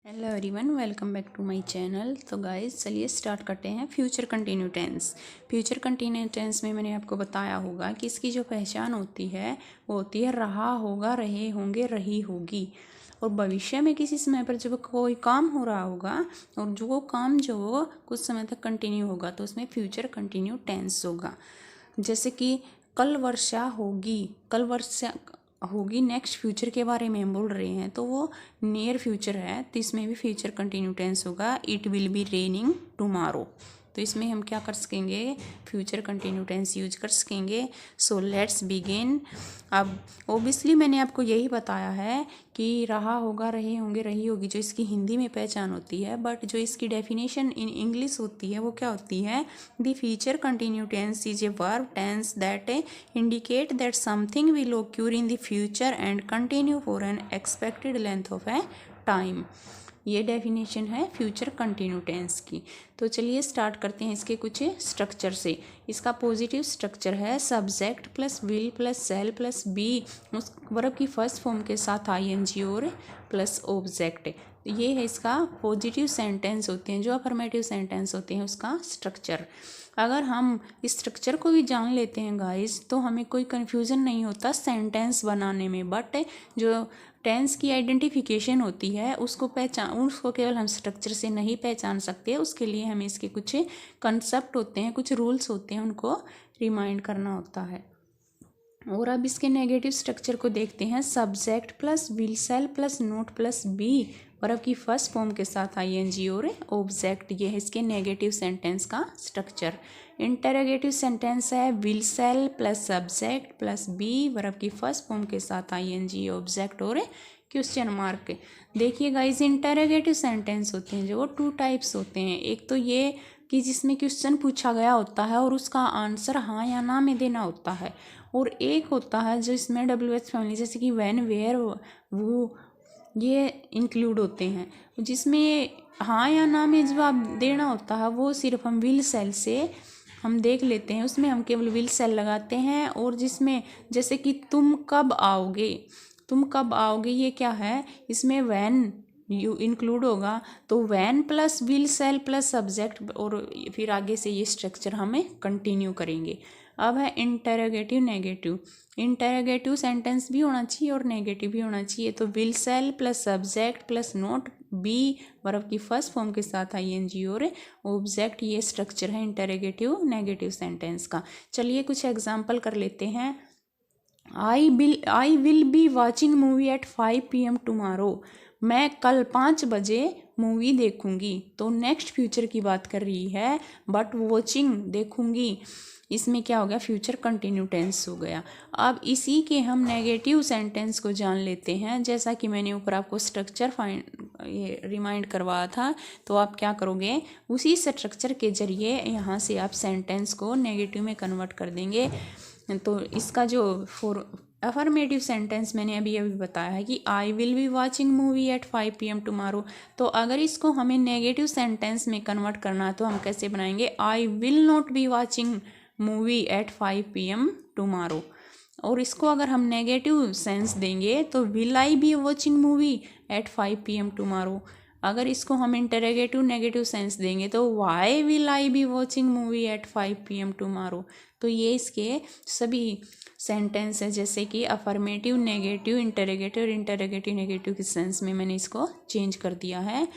Hello everyone, welcome back to my channel. तो guys चलिए start करते हैं future continue tense. Future continue tense में मैंने आपको बताया होगा कि इसकी जो पहचान होती है वो होती है रहा होगा, रहे होंगे, रही होगी। और भविष्य में किसी समय पर जब कोई काम हो रहा होगा और जो वो काम जो कुछ समय तक कंटिन्यू होगा तो उसमें फ्यूचर कंटिन्यू टेंस होगा। जैसे कि कल वर्षा होगी, कल वर्षा होगी नेक्स्ट फ्यूचर के बारे में हम बोल रहे हैं तो वो नियर फ्यूचर है, तो इसमें भी फ्यूचर कंटिन्यू टेंस होगा। It will be raining tomorrow, तो इसमें हम क्या कर सकेंगे, फ्यूचर कंटिन्यू टेंस यूज कर सकेंगे। So let's begin. अब ओबियसली मैंने आपको यही बताया है कि रहा होगा, रहे होंगे, रही होगी जो इसकी हिंदी में पहचान होती है, बट जो इसकी डेफिनेशन इन इंग्लिश होती है वो क्या होती है, the future continue tense is a verb tense that indicate that something will occur in the future and continue for an expected length of a time। ये डेफिनेशन है फ्यूचर कंटिन्यू टेंस की। तो चलिए स्टार्ट करते हैं इसके कुछ structure से। इसका पॉजिटिव स्ट्रक्चर है subject plus will plus shall plus be, उस वर्ब की फर्स्ट फॉर्म के साथ आईएनजी और प्लस ऑब्जेक्ट। ये है इसका पॉजिटिव सेंटेंस होते हैं, जो अफर्मेटिव सेंटेंस होते हैं उसका स्ट्रक्चर। अगर हम इस स्ट्रक्चर को भी जान लेते हैं गाइस तो हमें कोई कन्फ्यूज़न नहीं होता सेंटेंस बनाने में। बट जो टेंस की आइडेंटिफिकेशन होती है उसको केवल हम स्ट्रक्चर से नहीं पहचान सकते, उसके लिए हमें इसके कुछ कंसेप्ट होते हैं, कुछ रूल्स होते हैं, उनको रिमाइंड करना होता है। और अब इसके नेगेटिव स्ट्रक्चर को देखते हैं। Subject plus will shall plus not plus be, verb की फर्स्ट फॉर्म के साथ आईएनजी और ऑब्जेक्ट, ये है इसके नेगेटिव सेंटेंस का स्ट्रक्चर। इंटरोगेटिव सेंटेंस है will shall plus subject plus be, verb की फर्स्ट फॉर्म के साथ आईएनजी, ऑब्जेक्ट और क्वेश्चन मार्क। देखिए गाइस, इंटरोगेटिव सेंटेंस होते हैं जो वो टू टाइप्स होते हैं। एक तो ये कि जिसमें क्वेश्चन पूछा गया होता है और उसका आंसर हाँ या ना में देना होता है, और एक होता है जिसमें WH फैमिली जैसे कि व्हेन, वेयर, वो ये इंक्लूड होते हैं, जिसमें हाँ या ना में जवाब देना होता है वो सिर्फ हम विल सेल से हम देख लेते हैं, उसमें हम केवल विल सेल लगाते हैं। और जिसमें जैसे कि तुम कब आओगे, तुम कब आओगे ये क्या है, इसमें व्हेन यू इंक्लूड होगा, तो when plus will shall plus subject, और फिर आगे से ये स्ट्रक्चर हमें कंटिन्यू करेंगे। अब है इंटरोगेटिव नेगेटिव। इंटरोगेटिव सेंटेंस भी होना चाहिए और नेगेटिव भी होना चाहिए। तो will shall plus subject plus not be, verb की फर्स्ट फॉर्म के साथ आईएनजी और ऑब्जेक्ट, ये स्ट्रक्चर है इंटरोगेटिव नेगेटिव सेंटेंस का। चलिए कुछ एग्जाम्पल कर लेते हैं। I will be watching movie at 5 PM tomorrow, मैं कल 5 बजे मूवी देखूंगी। तो नेक्स्ट फ्यूचर की बात कर रही है, बट वॉचिंग देखूंगी, इसमें क्या हो गया, फ्यूचर कंटिन्यू टेंस हो गया। अब इसी के हम नेगेटिव सेंटेंस को जान लेते हैं। जैसा कि मैंने ऊपर आपको स्ट्रक्चर ये रिमाइंड करवाया था, तो आप क्या करोगे, उसी स्ट्रक्चर के जरिए यहाँ से आप सेंटेंस को नेगेटिव में कन्वर्ट कर देंगे। तो इसका जो अफर्मेटिव सेंटेंस मैंने अभी बताया है कि I will be watching movie at 5 PM tomorrow, तो अगर इसको हमें नेगेटिव सेंटेंस में कन्वर्ट करना है तो हम कैसे बनाएंगे, I will not be watching movie at 5 PM tomorrow. और इसको अगर हम नेगेटिव सेंस देंगे तो will I be watching movie at 5 PM tomorrow. अगर इसको हम इंटरोगेटिव नेगेटिव सेंस देंगे तो why will I be watching movie at 5 PM tomorrow. तो ये इसके सभी सेंटेंस है, जैसे कि अफर्मेटिव, नेगेटिव, इंटरोगेटिव और इंटरोगेटिव नेगेटिव के सेंस में मैंने इसको चेंज कर दिया है।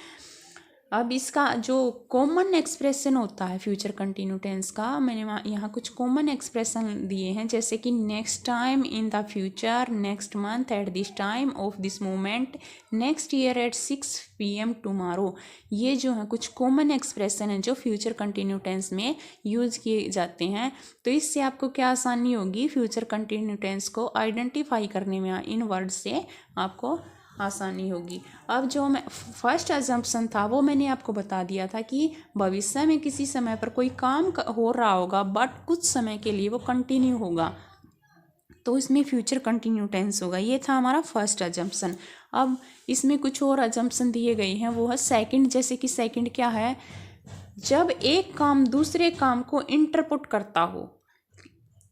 अब इसका जो कॉमन एक्सप्रेशन होता है फ्यूचर कंटिन्यू टेंस का, मैंने यहाँ कुछ कॉमन एक्सप्रेशन दिए हैं, जैसे कि next time in the future, next month at this time of this moment, next year at 6 PM tomorrow. ये जो है कुछ कॉमन एक्सप्रेशन है जो फ्यूचर कंटिन्यू टेंस में यूज किए जाते हैं। तो इससे आपको क्या आसानी होगी, फ्यूचर कंटिन्यू टेंस को आइडेंटिफाई करने में इन वर्ड से आपको आसानी होगी। अब जो मैं फर्स्ट अजम्पशन था वो मैंने आपको बता दिया था कि भविष्य में किसी समय पर कोई काम हो रहा होगा बट कुछ समय के लिए वो कंटिन्यू होगा, तो इसमें फ्यूचर कंटिन्यू टेंस होगा। ये था हमारा फर्स्ट अजम्पशन। अब इसमें कुछ और अजम्पशन दिए गए हैं, वो है सेकंड। जैसे कि सेकंड क्या है, जब एक काम दूसरे काम को इंटरप्रेट करता हो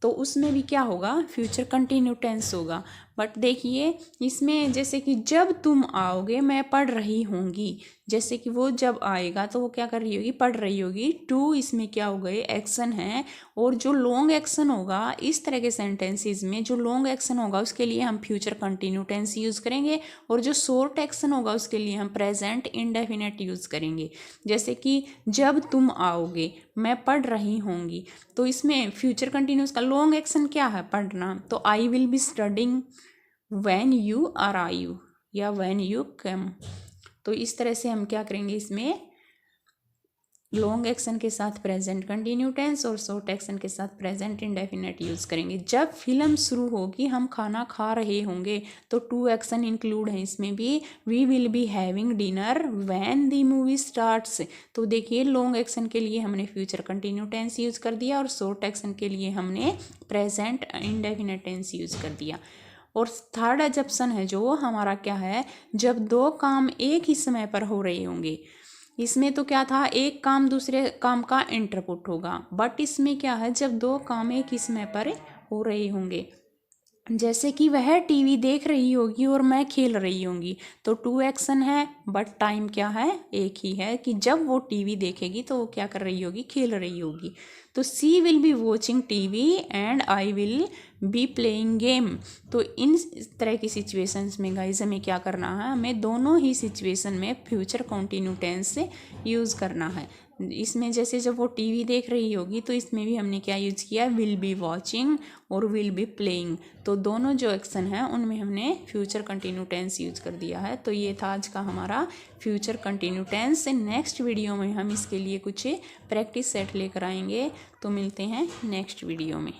तो उसमें भी क्या होगा, फ्यूचर कंटिन्यू टेंस होगा। बट देखिए इसमें जैसे कि जब तुम आओगे मैं पढ़ रही होंगी, जैसे कि वो जब आएगा तो वो क्या कर रही होगी, पढ़ रही होगी। टू इसमें क्या हो गए, एक्शन है। और जो लॉन्ग एक्शन होगा इस तरह के सेंटेंसेस में, जो लॉन्ग एक्शन होगा उसके लिए हम फ्यूचर कंटिन्यू टेंस यूज़ करेंगे, और जो शॉर्ट एक्शन होगा उसके लिए हम प्रेजेंट इंडेफिनिट यूज़ करेंगे। जैसे कि जब तुम आओगे, मैं पढ़ रही होंगी, तो इसमें फ्यूचर कंटिन्यूस का लॉन्ग एक्शन क्या है, पढ़ना। तो आई will be studying when you arrive या व्हेन यू कम। तो इस तरह से हम क्या करेंगे, इसमें लॉन्ग एक्शन के साथ प्रेजेंट कंटिन्यू टेंस और शॉर्ट एक्शन के साथ प्रेजेंट इंडेफिनिट यूज़ करेंगे। जब फिल्म शुरू होगी, हम खाना खा रहे होंगे, तो टू एक्शन इंक्लूड है इसमें भी। We will be having dinner when the movie starts. तो देखिए लॉन्ग एक्शन के लिए हमने फ्यूचर कंटिन्यू टेंस यूज़ कर दिया और शॉर्ट एक्शन के लिए हमने प्रेजेंट इंडेफिनिट टेंस यूज़ कर दिया। और थर्ड एजप्शन है जो हमारा क्या है, जब दो काम एक ही समय पर हो रहे होंगे। इसमें तो क्या था, एक काम दूसरे काम का इंटरपुट होगा, बट इसमें क्या है, जब दो काम एक ही समय पर हो रहे होंगे। जैसे कि वह टीवी देख रही होगी और मैं खेल रही होंगी, तो टू एक्शन है बट टाइम क्या है, एक ही है कि जब वो टीवी देखेगी तो वो क्या कर रही होगी, खेल रही होगी। तो she will be watching TV and I will be playing game. तो इन तरह की सिचुएशंस में गाइस हमें क्या करना है, हमें दोनों ही सिचुएशन में फ्यूचर कंटिन्यू टेंस से यूज़ करना है। इसमें जैसे जब वो टीवी देख रही होगी तो इसमें भी हमने क्या यूज़ किया, विल बी वॉचिंग और विल बी प्लेइंग। तो दोनों जो एक्शन है उनमें हमने फ्यूचर कंटिन्यू टेंस यूज़ कर दिया है। तो ये था आज का हमारा future continue tense. Next video में हम इसके लिए कुछ प्रैक्टिस सेट लेकर आएंगे। तो मिलते हैं नेक्स्ट वीडियो में।